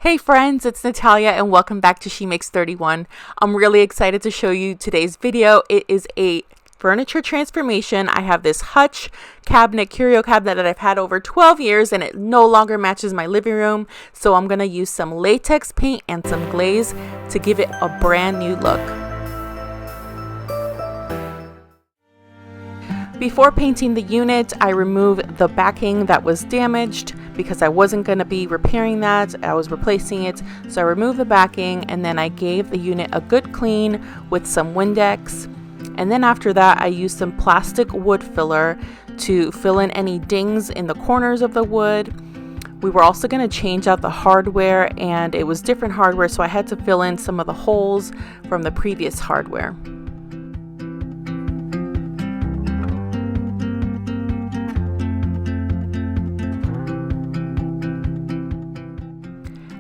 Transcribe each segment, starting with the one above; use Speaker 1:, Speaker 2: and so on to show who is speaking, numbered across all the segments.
Speaker 1: Hey friends, it's Natalia and welcome back to She Makes 31. I'm really excited to show you today's video. It is a furniture transformation. I have this Hutch cabinet, curio cabinet that I've had over 12 years and it no longer matches my living room. So I'm going to use some latex paint and some glaze to give it a brand new look. Before painting the unit, I removed the backing that was damaged because I wasn't going to be repairing that. I was replacing it. So I removed the backing and then I gave the unit a good clean with some Windex. And then after that, I used some plastic wood filler to fill in any dings in the corners of the wood. We were also going to change out the hardware and it was different hardware, so I had to fill in some of the holes from the previous hardware.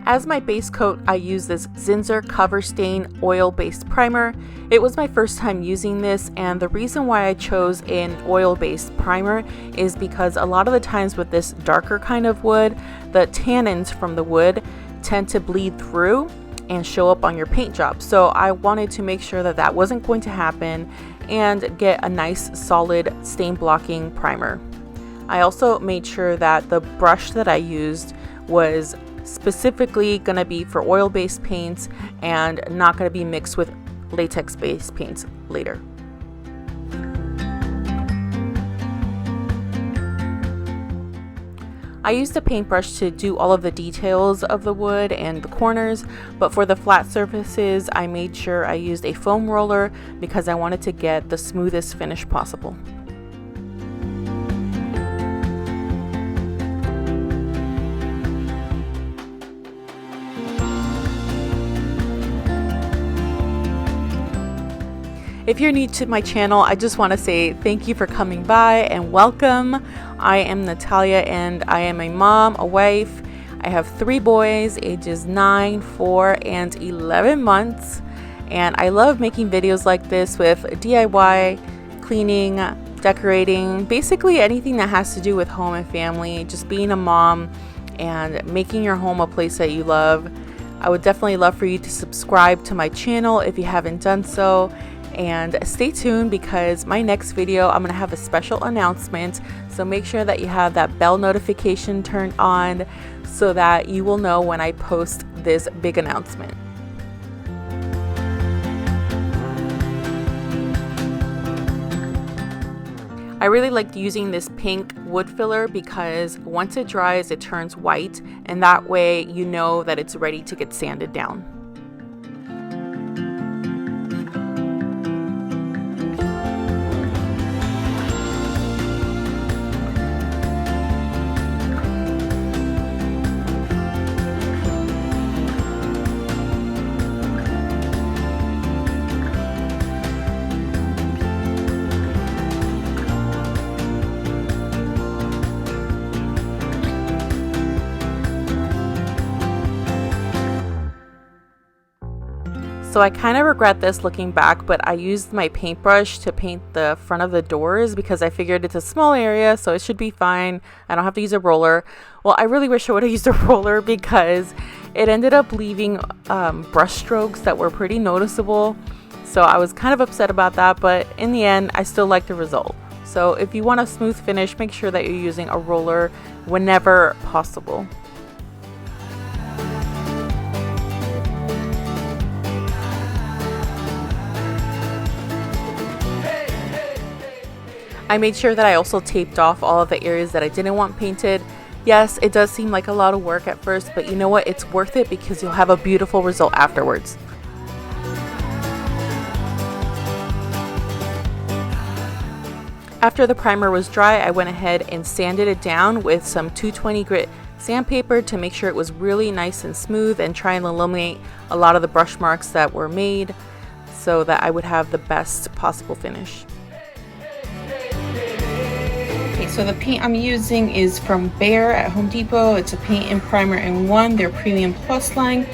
Speaker 1: As my base coat, I use this Zinsser Cover Stain oil-based primer. It was my first time using this, and the reason why I chose an oil-based primer is because a lot of the times with this darker kind of wood, the tannins from the wood tend to bleed through and show up on your paint job. So I wanted to make sure that that wasn't going to happen and get a nice solid stain blocking primer. I also made sure that the brush that I used was specifically going to be for oil-based paints and not going to be mixed with latex-based paints later. I used a paintbrush to do all of the details of the wood and the corners, but for the flat surfaces I made sure I used a foam roller because I wanted to get the smoothest finish possible. If you're new to my channel, I just want to say thank you for coming by and welcome. I am Natalia and I am a mom, a wife. I have 3 boys, ages 9, 4, and 11 months. And I love making videos like this with DIY, cleaning, decorating, basically anything that has to do with home and family, just being a mom and making your home a place that you love. I would definitely love for you to subscribe to my channel if you haven't done so. And stay tuned because my next video I'm going to have a special announcement, so make sure that you have that bell notification turned on so that you will know when I post this big announcement. I really liked using this pink wood filler because once it dries it turns white, and that way you know that it's ready to get sanded down. So I kind of regret this looking back, but I used my paintbrush to paint the front of the doors because I figured it's a small area, so it should be fine. I don't have to use a roller. Well, I really wish I would have used a roller because it ended up leaving brush strokes that were pretty noticeable. So I was kind of upset about that, but in the end, I still like the result. So if you want a smooth finish, make sure that you're using a roller whenever possible. I made sure that I also taped off all of the areas that I didn't want painted. Yes, it does seem like a lot of work at first, but you know what? It's worth it because you'll have a beautiful result afterwards. After the primer was dry, I went ahead and sanded it down with some 220 grit sandpaper to make sure it was really nice and smooth and try and eliminate a lot of the brush marks that were made so that I would have the best possible finish. So the paint I'm using is from Behr at Home Depot. It's a paint and primer in one, their premium plus line,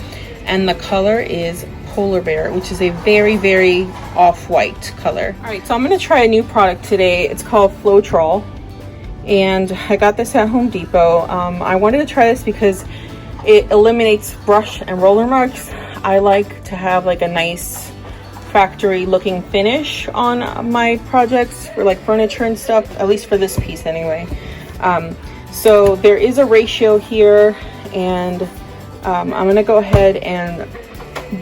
Speaker 1: and the color is Polar Bear, which is a very, very off-white color. All right, so I'm gonna try a new product today. It's called Floetrol, and I got this at Home Depot. I wanted to try this because it eliminates brush and roller marks. I like to have like a nice factory looking finish on my projects for like furniture and stuff, at least for this piece anyway. So there is a ratio here, and I'm gonna go ahead and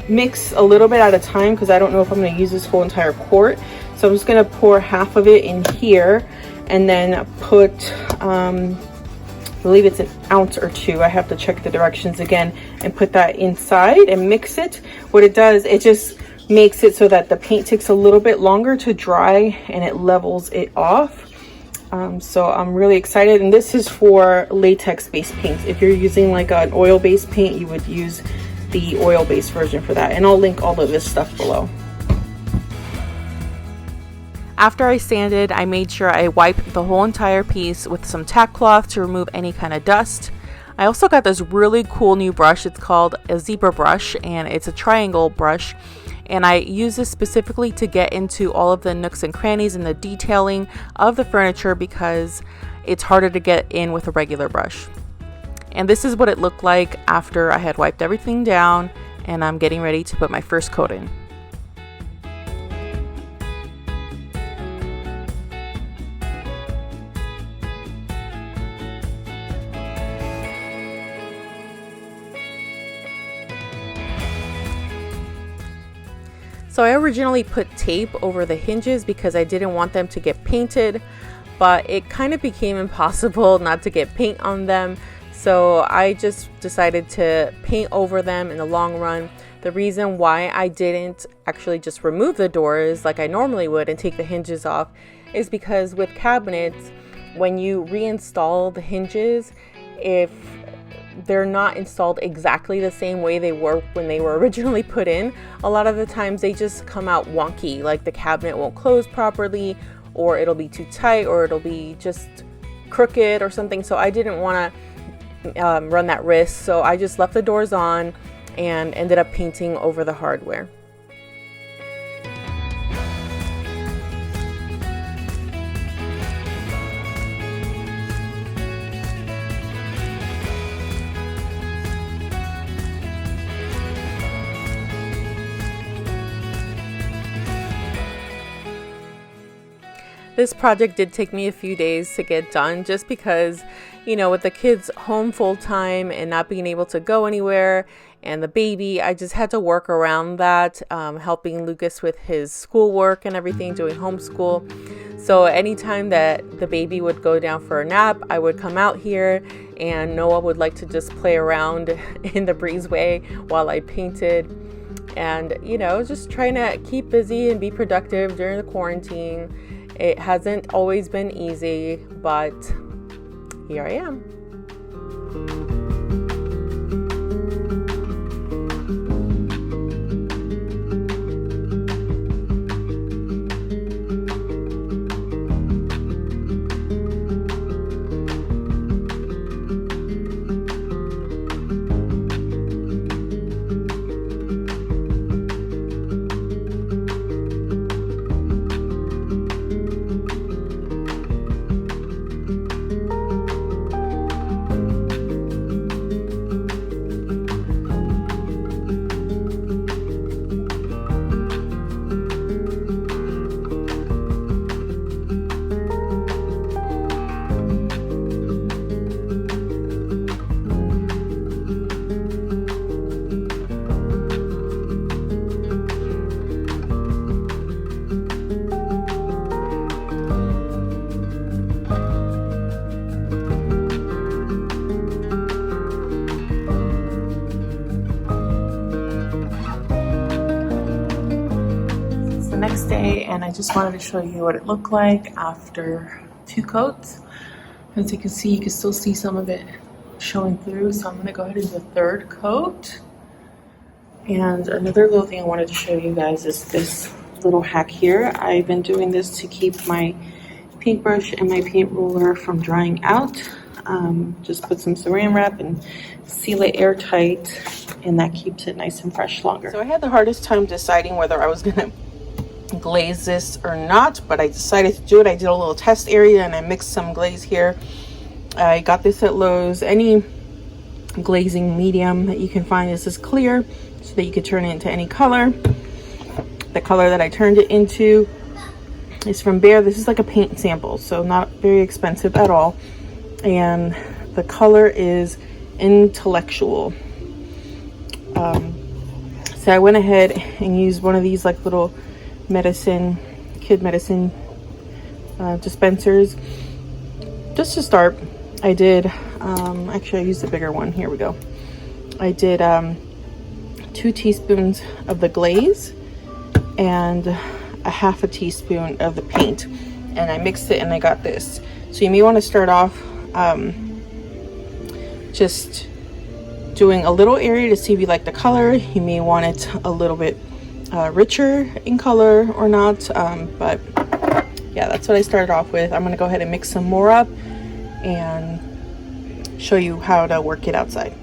Speaker 1: mix a little bit at a time because I don't know if I'm going to use this whole entire quart. So I'm just going to pour half of it in here and then put I believe it's an ounce or two, I have to check the directions again, and put that inside and mix it. What it does, it just makes it so that the paint takes a little bit longer to dry and it levels it off. So I'm really excited, and this is for latex based paints. If you're using like an oil based paint, you would use the oil based version for that, and I'll link all of this stuff below. After I sanded, I made sure I wiped the whole entire piece with some tack cloth to remove any kind of dust. I also got this really cool new brush. It's called a zebra brush, and it's a triangle brush, and I use this specifically to get into all of the nooks and crannies and the detailing of the furniture because it's harder to get in with a regular brush. And this is what it looked like after I had wiped everything down, and I'm getting ready to put my first coat in. So I originally put tape over the hinges because I didn't want them to get painted, but it kind of became impossible not to get paint on them. So I just decided to paint over them in the long run. The reason why I didn't actually just remove the doors like I normally would and take the hinges off is because with cabinets, when you reinstall the hinges, if they're not installed exactly the same way they were when they were originally put in, a lot of the times they just come out wonky, like the cabinet won't close properly, or it'll be too tight, or it'll be just crooked or something. So I didn't want to run that risk, so I just left the doors on and ended up painting over the hardware. This project did take me a few days to get done just because, you know, with the kids home full time and not being able to go anywhere and the baby, I just had to work around that, helping Lucas with his schoolwork and everything, doing homeschool. So anytime that the baby would go down for a nap, I would come out here and Noah would like to just play around in the breezeway while I painted. And, you know, just trying to keep busy and be productive during the quarantine. It hasn't always been easy, but here I am. Next day, and I just wanted to show you what it looked like after 2 coats. As you can see, you can still see some of it showing through, so I'm going to go ahead and do a 3rd coat. And another little thing I wanted to show you guys is this little hack here. I've been doing this to keep my paintbrush and my paint roller from drying out. Just put some saran wrap and seal it airtight, and that keeps it nice and fresh longer. So I had the hardest time deciding whether I was going to glaze this or not, but I decided to do it. I did a little test area and I mixed some glaze here. I got this at Lowe's. Any glazing medium that you can find. This is clear so that you could turn it into any color. The color that I turned it into is from Behr. This is like a paint sample, so not very expensive at all. And the color is Intellectual. So I went ahead and used one of these like little kid medicine dispensers just to start. I did actually I used a bigger one. Here we go. I did 2 teaspoons of the glaze and a half a teaspoon of the paint, and I mixed it and I got this. So you may want to start off just doing a little area to see if you like the color. You may want it a little bit richer in color or not, but yeah, that's what I started off with. I'm gonna go ahead and mix some more up and show you how to work it outside.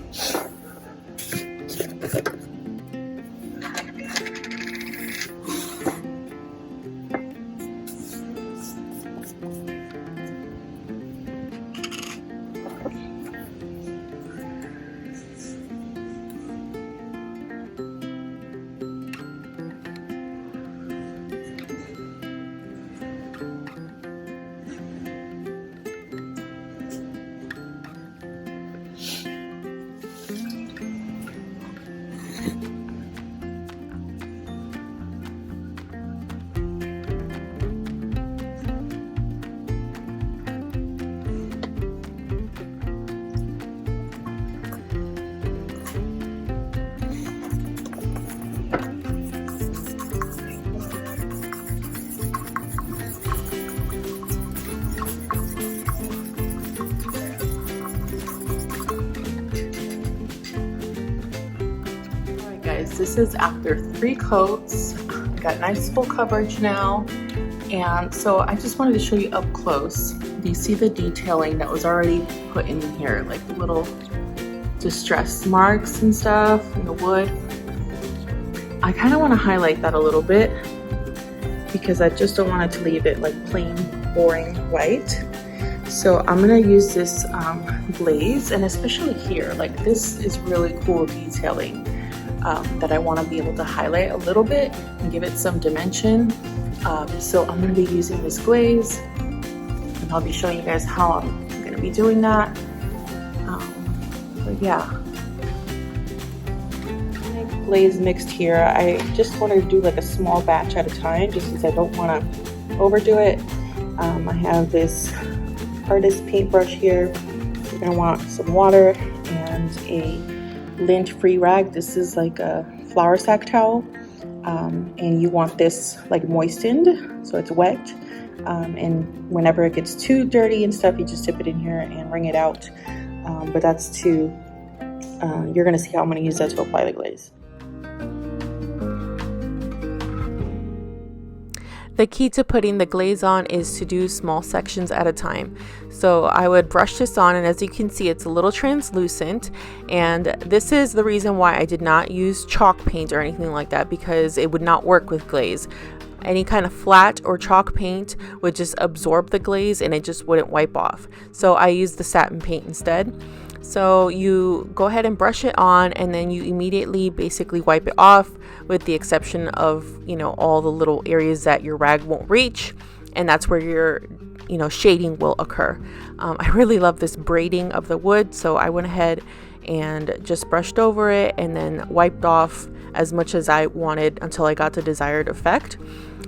Speaker 1: This is after 3 coats. I got nice full coverage now, and so I just wanted to show you up close. Do you see the detailing that was already put in here, like the little distress marks and stuff in the wood? I kind of want to highlight that a little bit because I just don't want it to leave it like plain boring white. So I'm gonna use this glaze, and especially here, like this is really cool detailing that I want to be able to highlight a little bit and give it some dimension. So I'm going to be using this glaze, and I'll be showing you guys how I'm going to be doing that. But yeah, glaze mixed here. I just want to do like a small batch at a time, just because I don't want to overdo it. I have this artist paintbrush here. You're going to want some water and a lint-free rag. This is like a flour sack towel, and you want this like moistened so it's wet, and whenever it gets too dirty and stuff, you just dip it in here and wring it out. But that's to you're gonna see how I'm gonna use that to apply the glaze. The key to putting the glaze on is to do small sections at a time. So I would brush this on, and as you can see, it's a little translucent, and this is the reason why I did not use chalk paint or anything like that, because it would not work with glaze. Any kind of flat or chalk paint would just absorb the glaze and it just wouldn't wipe off. So I used the satin paint instead. So you go ahead and brush it on, and then you immediately basically wipe it off, with the exception of, you know, all the little areas that your rag won't reach, and that's where your, you know, shading will occur. I really love this braiding of the wood, so I went ahead and just brushed over it and then wiped off as much as I wanted until I got the desired effect.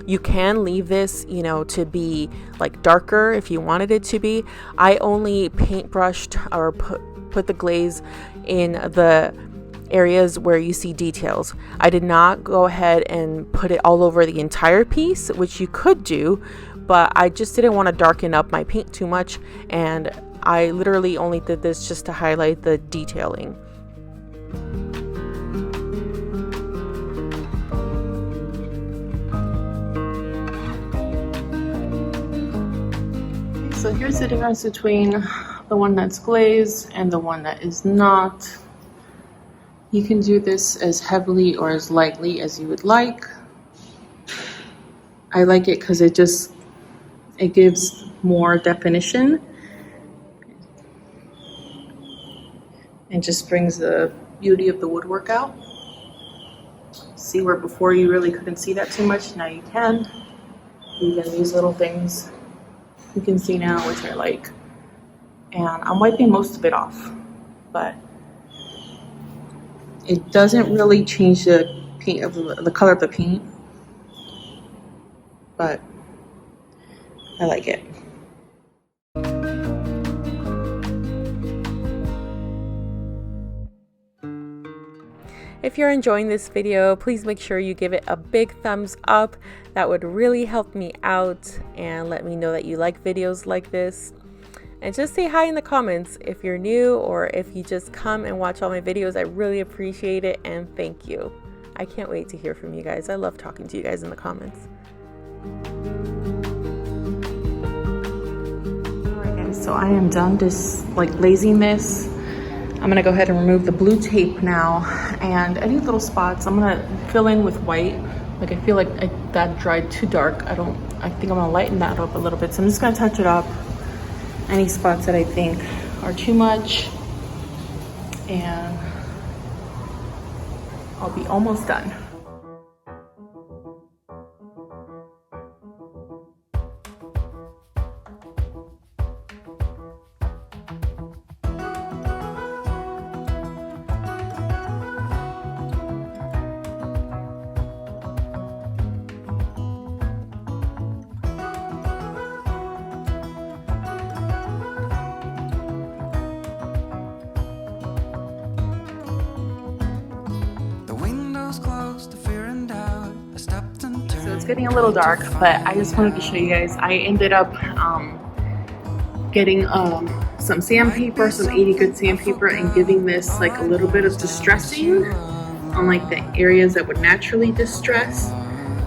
Speaker 1: You can leave this, you know, to be like darker if you wanted it to be. I only paintbrushed or put the glaze in the areas where you see details. I did not go ahead and put it all over the entire piece, which you could do, but I just didn't want to darken up my paint too much, and I literally only did this just to highlight the detailing. So here's the difference between the one that's glazed and the one that is not. You can do this as heavily or as lightly as you would like. I like it because it gives more definition and just brings the beauty of the woodwork out. See where before you really couldn't see that too much, now you can. Even these little things you can see now, which I like. And I'm wiping most of it off, but it doesn't really change the paint of the color of the paint, but I like it. If you're enjoying this video, please make sure you give it a big thumbs up. That would really help me out and let me know that you like videos like this. And just say hi in the comments if you're new or if you just come and watch all my videos. I really appreciate it and thank you. I can't wait to hear from you guys. I love talking to you guys in the comments. Alright guys, so I am done just like lazing this. I'm gonna go ahead and remove the blue tape now, and any little spots I'm gonna fill in with white. Like I feel like that dried too dark. I think I'm gonna lighten that up a little bit. So I'm just gonna touch it up. Any spots that I think are too much, and I'll be almost done. It's getting a little dark, but I just wanted to show you guys. I ended up getting some sandpaper, some 80 Good sandpaper, and giving this like a little bit of distressing on like the areas that would naturally distress.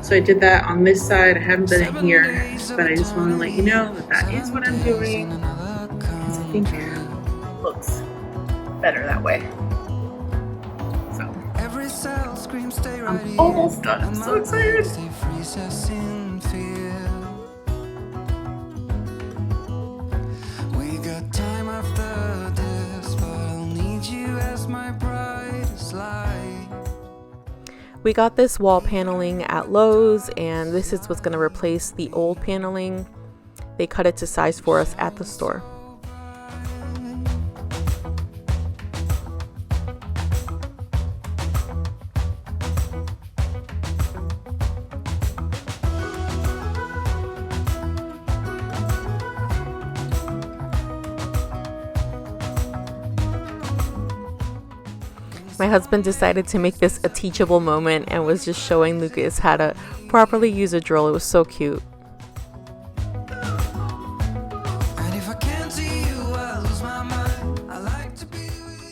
Speaker 1: So I did that on this side. I haven't done it here, but I just want to let you know that that is what I'm doing, because I think it looks better that way. I'm almost done. I'm so excited. We got time after this, but I'll need you as my brightest light. We got this wall paneling at Lowe's, and this is what's going to replace the old paneling. They cut it to size for us at the store. My husband decided to make this a teachable moment and was just showing Lucas how to properly use a drill. It was so cute.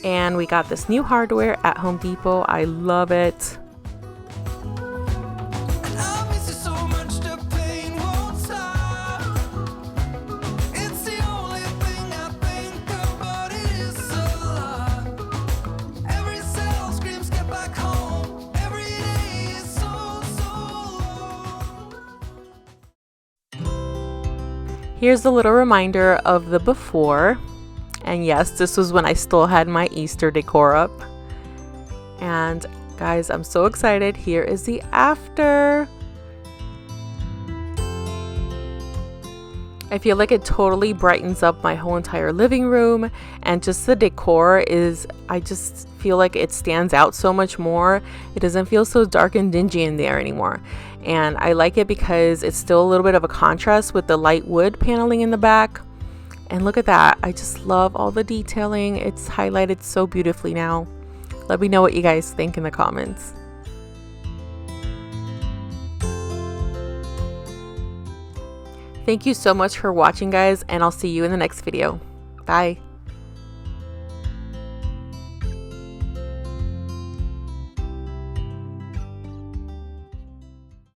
Speaker 1: And we got this new hardware at Home Depot. I love it. Here's a little reminder of the before. And yes, this was when I still had my Easter decor up. And guys, I'm so excited. Here is the after. I feel like it totally brightens up my whole entire living room, and just the decor is, I just feel like it stands out so much more. It doesn't feel so dark and dingy in there anymore. And I like it because it's still a little bit of a contrast with the light wood paneling in the back. And look at that. I just love all the detailing. It's highlighted so beautifully now. Let me know what you guys think in the comments. Thank you so much for watching, guys, and I'll see you in the next video. Bye.